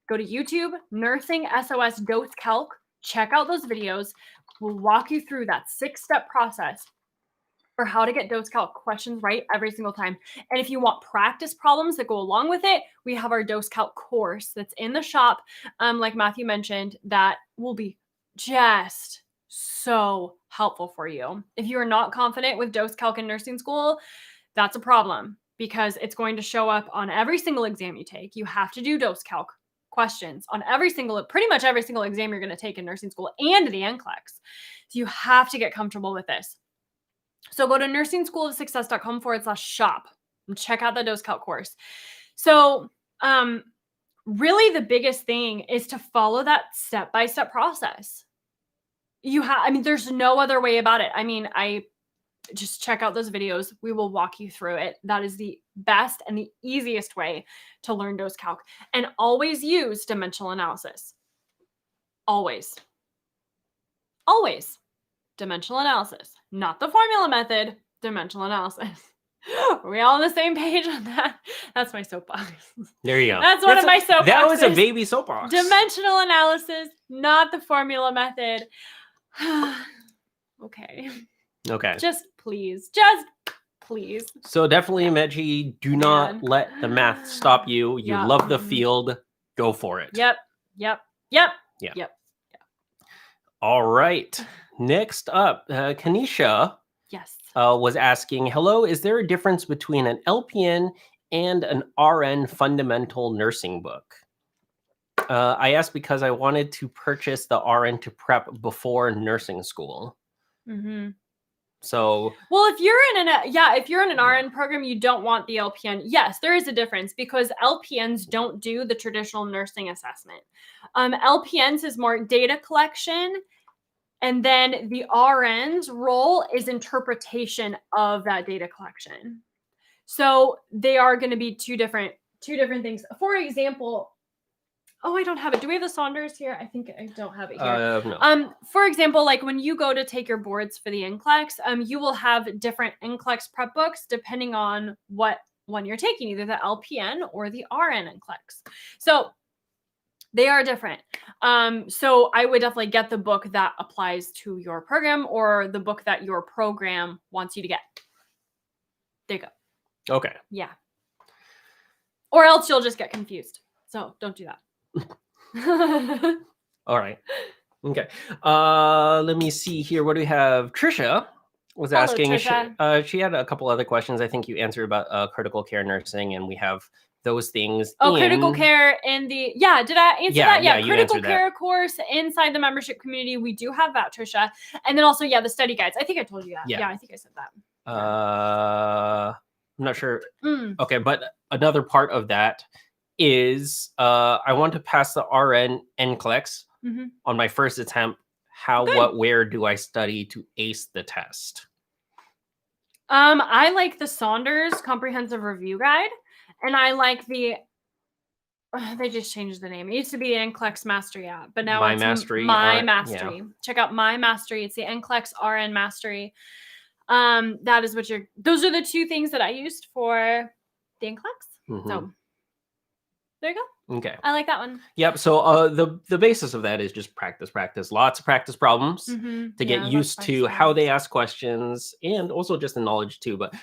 Go to YouTube, Nursing SOS Dose Calc. Check out those videos. We'll walk you through that 6-step process for how to get dose calc questions right every single time. And if you want practice problems that go along with it, we have our dose calc course that's in the shop, like Matthew mentioned, that will be just so helpful for you. If you are not confident with dose calc in nursing school, that's a problem because it's going to show up on every single exam you take. You have to do dose calc questions on pretty much every single exam you're going to take in nursing school and the NCLEX. So you have to get comfortable with this. So go to nursingschoolofsuccess.com/shop and check out the dose calc course. So really the biggest thing is to follow that step-by-step process. There's no other way about it. I just check out those videos. We will walk you through it. That is the best and the easiest way to learn dose calc. And always use dimensional analysis. Always. Always. Dimensional analysis. Not the formula method, dimensional analysis. Are we all on the same page on that? That's my soapbox. There you go. That's one of my soapboxes. That was a baby soapbox. Dimensional analysis, not the formula method. Okay. Just please. So definitely, Meji, do not let the math stop you. You love the field. Go for it. Yep. All right. Next up, Kanisha was asking, hello, is there a difference between an LPN and an RN fundamental nursing book? I asked because I wanted to purchase the RN to prep before nursing school. Mm-hmm. So, well, if you're in an RN program, you don't want the LPN. Yes, there is a difference because LPNs don't do the traditional nursing assessment. LPNs is more data collection, and then the RN's role is interpretation of that data collection. So they are going to be two different things. For example, I don't have it. Do we have the Saunders here? I think I don't have it here. No. For example, like when you go to take your boards for the NCLEX, you will have different NCLEX prep books depending on what one you're taking, either the LPN or the RN NCLEX. So they are different. So I would definitely get the book that applies to your program or the book that your program wants you to get. There you go. Okay. Yeah. Or else you'll just get confused. So don't do that. All right. Okay. Let me see here. What do we have? Trisha was asking. Trisha. She had a couple other questions. I think you answered about critical care nursing, and we have those things. Critical care in the did I answer that? Yeah, critical care course inside the membership community. We do have that, Trisha. And then also, the study guides. I think I told you that. Yeah, I think I said that. I'm not sure. Okay, but another part of that is I want to pass the RN NCLEX on my first attempt. How, what, where do I study to ace the test? I like the Saunders Comprehensive Review Guide, and I like the. They just changed the name. It used to be the NCLEX Mastery app, but now it's Mastery. My Mastery. Yeah. Check out My Mastery. It's the NCLEX RN Mastery. That is what those are the two things that I used for the NCLEX. So there you go. Okay. I like that one. Yep. So the basis of that is just practice, lots of practice problems to get used to how they ask questions and also just the knowledge too. But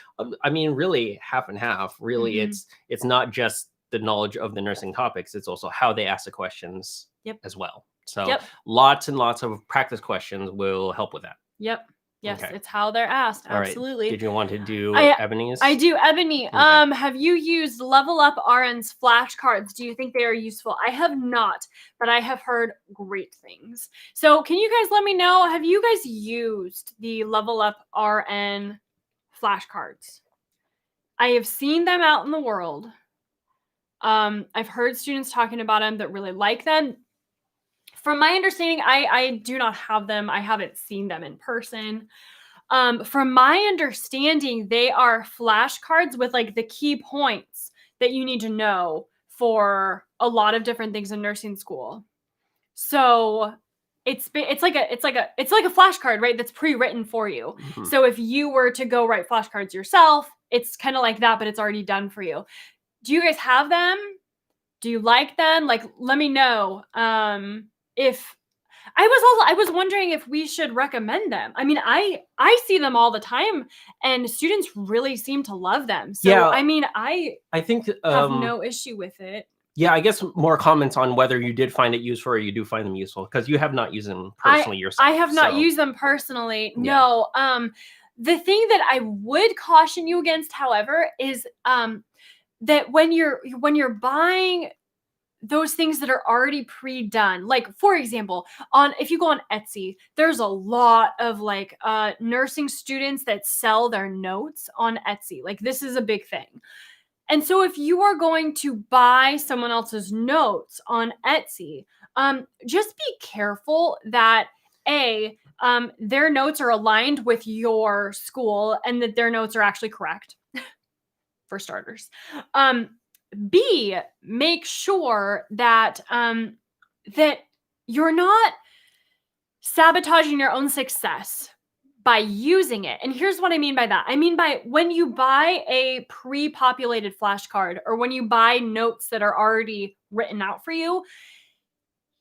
really half and half. Really, it's not just the knowledge of the nursing topics. It's also how they ask the questions as well. So lots and lots of practice questions will help with that. Yep. Yes, it's how they're asked. Absolutely. Right. Did you want to do Ebony's? I do Ebony. Okay. Have you used Level Up RN's flashcards? Do you think they are useful? I have not, but I have heard great things. So can you guys let me know, have you guys used the Level Up RN flashcards? I have seen them out in the world. I've heard students talking about them that really like them. From my understanding, I do not have them. I haven't seen them in person. From my understanding, they are flashcards with like the key points that you need to know for a lot of different things in nursing school. So it's like a flashcard, right? That's pre-written for you. Mhm. So if you were to go write flashcards yourself, it's kind of like that, but it's already done for you. Do you guys have them? Do you like them? Like, let me know. If I was wondering if we should recommend them. I mean, I see them all the time, and students really seem to love them. So Yeah, I mean, I I think have no issue with it. yeah, I guess more comments on whether you did find it useful or you do find them useful, because you have not used them personally yourself. I have not so- used them personally. Yeah. No. The thing that I would caution you against, however, is that when you're buying those things that are already pre-done, like for example, if you go on Etsy, there's a lot of like nursing students that sell their notes on Etsy. Like, this is a big thing. And so if you are going to buy someone else's notes on Etsy, just be careful that their notes are aligned with your school and that their notes are actually correct, for starters. B, make sure that that you're not sabotaging your own success by using it. And here's what I mean by that. I mean by when you buy a pre-populated flashcard or when you buy notes that are already written out for you,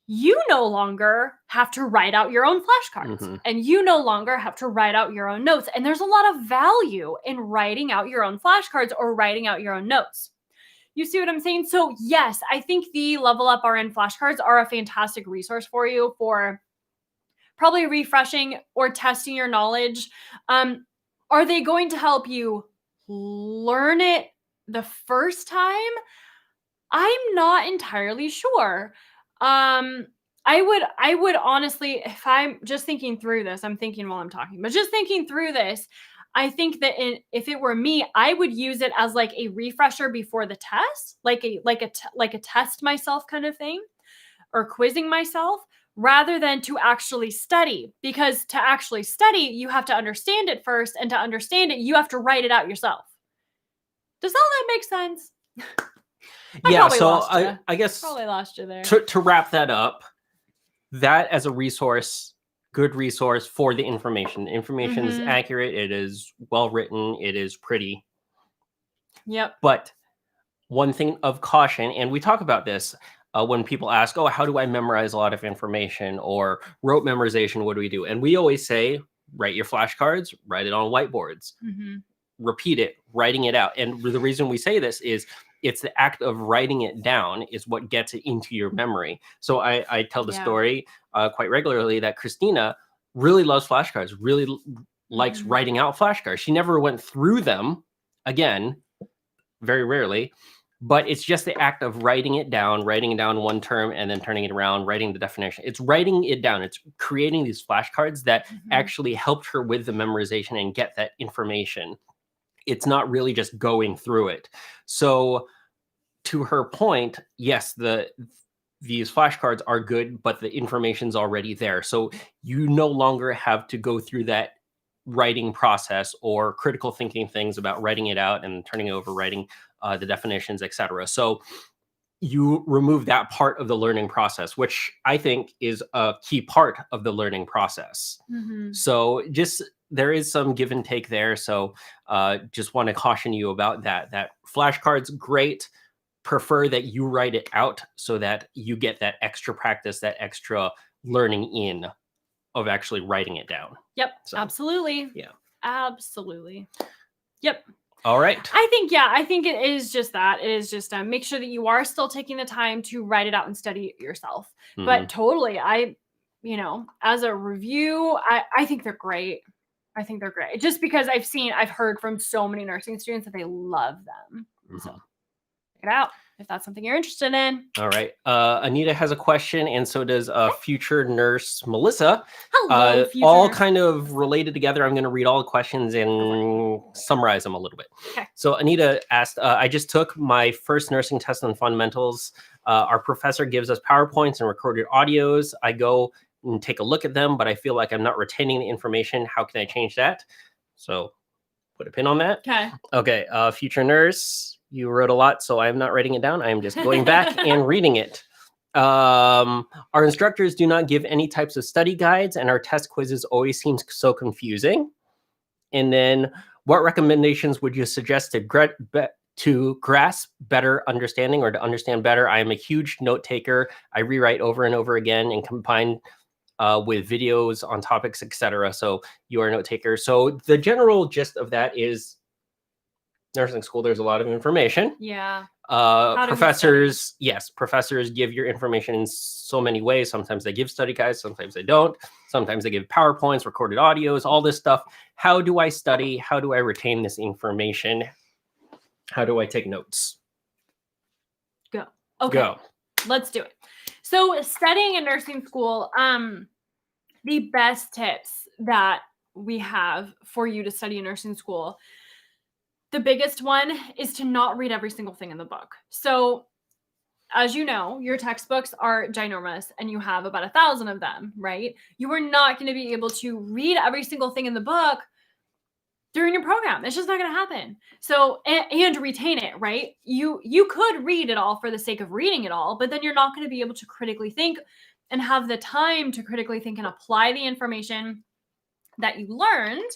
you no longer have to write out your own flashcards and you no longer have to write out your own notes. And there's a lot of value in writing out your own flashcards or writing out your own notes. You see what I'm saying? So yes, I think the Level Up RN flashcards are a fantastic resource for you for probably refreshing or testing your knowledge. Are they going to help you learn it the first time? I'm not entirely sure. I would honestly, if I'm just thinking through this, I'm thinking while I'm talking, but just thinking through this, I think that if it were me, I would use it as like a refresher before the test, like a test myself kind of thing, or quizzing myself, rather than to actually study. Because to actually study, you have to understand it first, and to understand it, you have to write it out yourself. Does all that make sense? Yeah, so I guess Probably lost you there. to wrap that up, that as a resource, good resource for the information. Information is accurate, it is well written, it is pretty. Yep. But one thing of caution, and we talk about this when people ask, oh, how do I memorize a lot of information, or rote memorization, what do we do? And we always say, write your flashcards, write it on whiteboards, repeat it, writing it out. And the reason we say this is it's the act of writing it down is what gets it into your memory. So I tell the story quite regularly that Christina really loves flashcards, really likes writing out flashcards. She never went through them again, very rarely, but it's just the act of writing it down one term and then turning it around, writing the definition. It's writing it down. It's creating these flashcards that actually helped her with the memorization and get that information. It's not really just going through it. So to her point, yes, these flashcards are good, but the information's already there. So you no longer have to go through that writing process or critical thinking things about writing it out and turning it over, writing the definitions, etc. So you remove that part of the learning process, which I think is a key part of the learning process. So just there is some give and take there. So just want to caution you about that flashcards, great. Prefer that you write it out so that you get that extra practice, that extra learning in of actually writing it down. Yep. So, absolutely. Yeah. Absolutely. Yep. All right. I think it is just that. It is just make sure that you are still taking the time to write it out and study it yourself. But totally, as a review, I think they're great. I think they're great. Just because I've heard from so many nursing students that they love them. So check it out if that's something you're interested in. All right. Anita has a question, and so does future nurse Melissa. Hello, future all nurse. kind of related together. I'm going to read all the questions and summarize them a little bit. Okay. So Anita asked, I just took my first nursing test on fundamentals. Our professor gives us PowerPoints and recorded audios. I go and take a look at them, but I feel like I'm not retaining the information. How can I change that? So put a pin on that. Okay. Okay. Future nurse, you wrote a lot, so I'm not writing it down. I'm just going back and reading it. Our instructors do not give any types of study guides, and our test quizzes always seem so confusing. And then, what recommendations would you suggest to grasp better understanding or to understand better? I am a huge note taker. I rewrite over and over again and combine with videos on topics, etc. So you are a note taker. So the general gist of that is nursing school. There's a lot of information. Yeah. Professors, yes, professors give your information in so many ways. Sometimes they give study guides, sometimes they don't. Sometimes they give PowerPoints, recorded audios, all this stuff. How do I study? How do I retain this information? How do I take notes? Go. Okay. Go. Let's do it. So studying in nursing school, the best tips that we have for you to study in nursing school, the biggest one is to not read every single thing in the book. So as you know, your textbooks are ginormous and you have about 1,000 of them, right? You are not going to be able to read every single thing in the book during your program. It's just not going to happen. So, and retain it, right? You could read it all for the sake of reading it all, but then you're not going to be able to critically think and have the time to critically think and apply the information that you learned,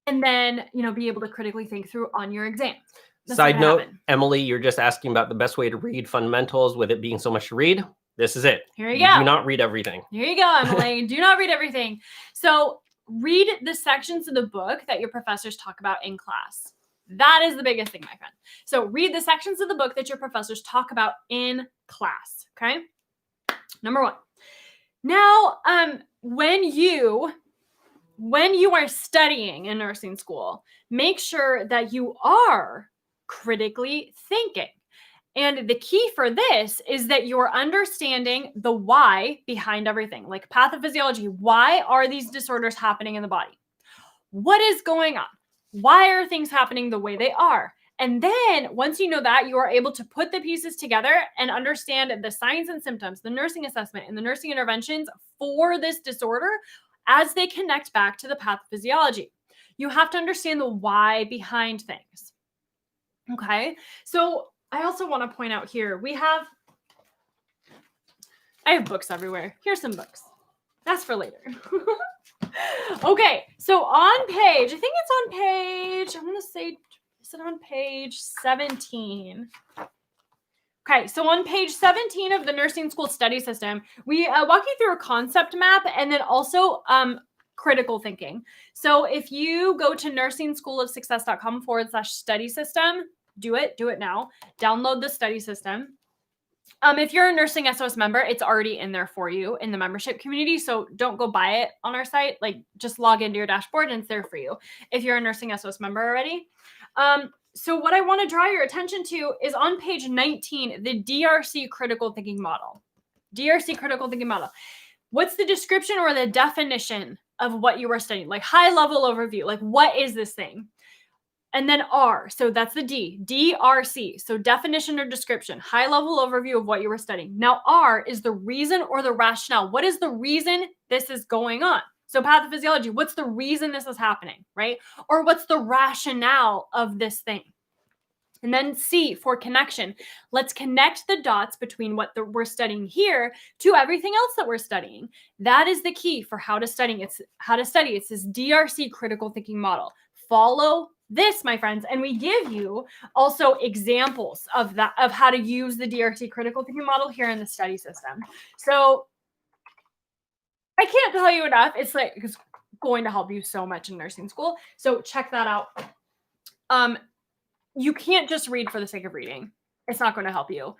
and then, be able to critically think through on your exam. Side note, Emily, you're just asking about the best way to read fundamentals with it being so much to read. This is it. Here you go. Do not read everything. Here you go, Emily. Do not read everything. So read the sections of the book that your professors talk about in class. That is the biggest thing, my friend. So read the sections of the book that your professors talk about in class. Okay. Number one. Now, when you are studying in nursing school, make sure that you are critically thinking. And the key for this is that you're understanding the why behind everything, like pathophysiology. Why are these disorders happening in the body? What is going on? Why are things happening the way they are? And then once you know that, you are able to put the pieces together and understand the signs and symptoms, the nursing assessment, and the nursing interventions for this disorder as they connect back to the pathophysiology. You have to understand the why behind things. Okay, so I also want to point out here, I have books everywhere. Here's some books. That's for later. Okay, so on page, I think it's on page, I'm going to say, is it on page 17? Okay, so on page 17 of the nursing school study system, we walk you through a concept map and then also critical thinking. So if you go to nursingschoolofsuccess.com/study system, do it now. Download the study system. If you're a Nursing SOS member, it's already in there for you in the membership community. So don't go buy it on our site. Like, just log into your dashboard and it's there for you if you're a Nursing SOS member already. So what I want to draw your attention to is on page 19, the DRC critical thinking model. DRC critical thinking model. What's the description or the definition of what you are studying? Like, high level overview. Like, what is this thing? And then R, so that's the D, DRC. So definition or description, high level overview of what you were studying. Now R is the reason or the rationale. What is the reason this is going on? So pathophysiology, what's the reason this is happening, right? Or what's the rationale of this thing? And then C for connection. Let's connect the dots between what we're studying here to everything else that we're studying. That is the key for how to study. It's this DRC critical thinking model. Follow this, my friends, and we give you also examples of how to use the DRC critical thinking model here in the study system. So I can't tell you enough. It's going to help you so much in nursing school. So check that out. You can't just read for the sake of reading. It's not going to help you.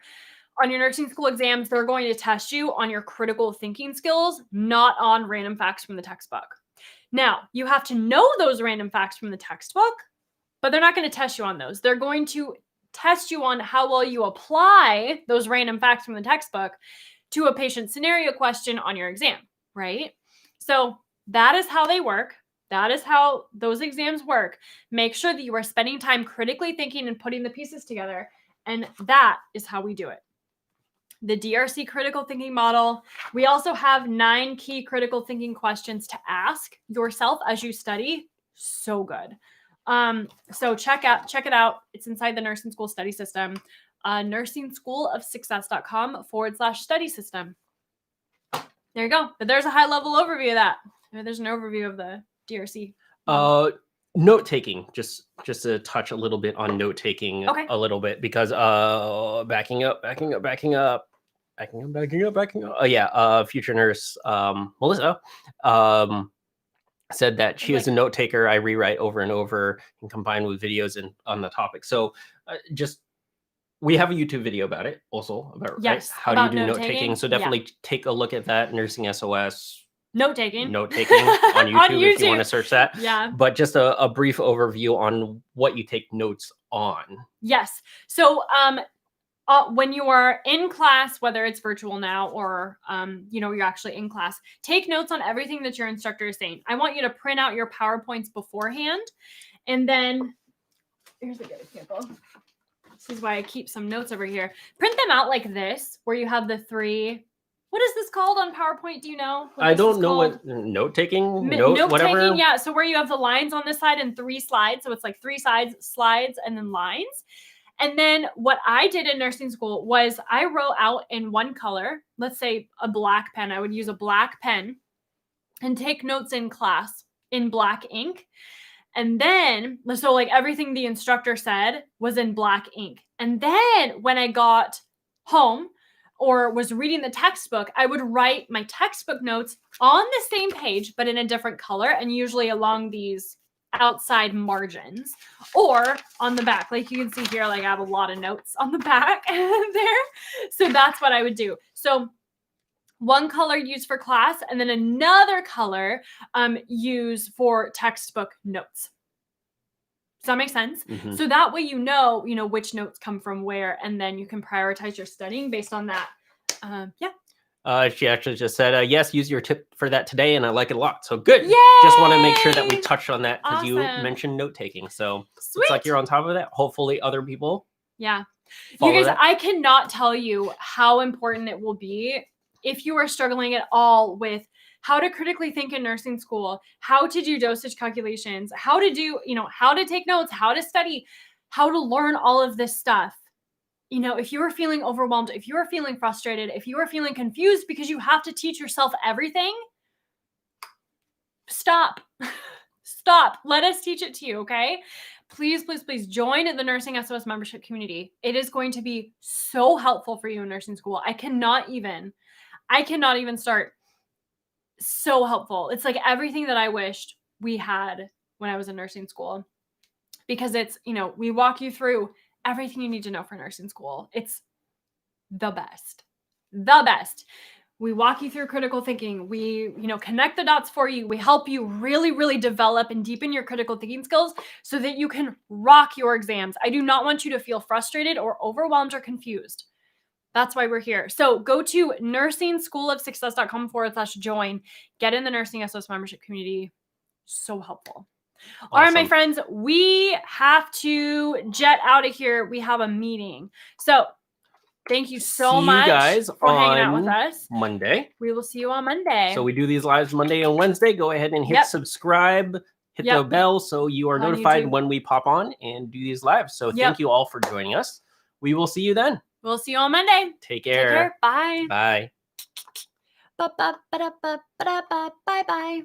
On your nursing school exams, they're going to test you on your critical thinking skills, not on random facts from the textbook. Now, you have to know those random facts from the textbook, but they're not going to test you on those. They're going to test you on how well you apply those random facts from the textbook to a patient scenario question on your exam, right? So that is how they work. That is how those exams work. Make sure that you are spending time critically thinking and putting the pieces together. And that is how we do it. The DRC critical thinking model. We also have 9 key critical thinking questions to ask yourself as you study. So good. So check it out. It's inside the nursing school study system. Nursing schoolofsuccess.com/study system. There you go. But there's a high level overview of that. There's an overview of the DRC. Note taking, just to touch a little bit on note taking. Okay. A little bit, because backing up. Oh yeah, future nurse Melissa said that she is a note taker. I rewrite over and over and combine with videos on the topic. So we have a YouTube video about it also, about yes, right? How do you do note taking? So definitely take a look at that. Nursing SOS note taking on YouTube, if you want to search that. Yeah. But just a brief overview on what you take notes on. Yes. So when you are in class, whether it's virtual now or you're actually in class, take notes on everything that your instructor is saying. I want you to print out your PowerPoints beforehand, and then here's a good example. This is why I keep some notes over here. Print them out like this, where you have the three. What is this called on PowerPoint? Do you know? I don't know what note taking, whatever. Taking, yeah. So where you have the lines on this side and 3 slides. So it's like 3 slides, and then lines. And then what I did in nursing school was I wrote out in one color, let's say a black pen. I would use a black pen and take notes in class in black ink. And then, so like everything the instructor said was in black ink. And then when I got home or was reading the textbook, I would write my textbook notes on the same page, but in a different color, and usually along these outside margins or on the back. Like you can see here, like I have a lot of notes on the back there. So that's what I would do. So one color used for class, and then another color used for textbook notes. Does that make sense? Mm-hmm. So that way you know which notes come from where, and then you can prioritize your studying based on that. She actually just said, yes, use your tip for that today, and I like it a lot. So good. Yay! Just want to make sure that we touched on that because you Awesome. mentioned note taking. So Sweet. It's like you're on top of that. Hopefully other people. Yeah. You guys, I cannot tell you how important it will be if you are struggling at all with how to critically think in nursing school, how to do dosage calculations, how to do, how to take notes, how to study, how to learn all of this stuff. If you are feeling overwhelmed, if you are feeling frustrated, if you are feeling confused because you have to teach yourself everything, stop. Stop. Let us teach it to you, okay? Please, please, please join the Nursing SOS membership community. It is going to be so helpful for you in nursing school. I cannot even start. So helpful. It's like everything that I wished we had when I was in nursing school, because it's, we walk you through everything you need to know for nursing school. It's the best. We walk you through critical thinking. We, connect the dots for you. We help you really, really develop and deepen your critical thinking skills so that you can rock your exams. I do not want you to feel frustrated or overwhelmed or confused. That's why we're here. So go to nursingschoolofsuccess.com/join. Get in the Nursing SOS membership community. So helpful. Awesome. All right, my friends, we have to jet out of here. We have a meeting. So thank you so much guys for hanging out with us. Monday. We will see you on Monday. So we do these lives Monday and Wednesday. Go ahead and hit subscribe, hit the bell so you are notified when we pop on and do these lives. So thank you all for joining us. We will see you then. We'll see you on Monday. Take care. Bye. Bye. Bye-bye.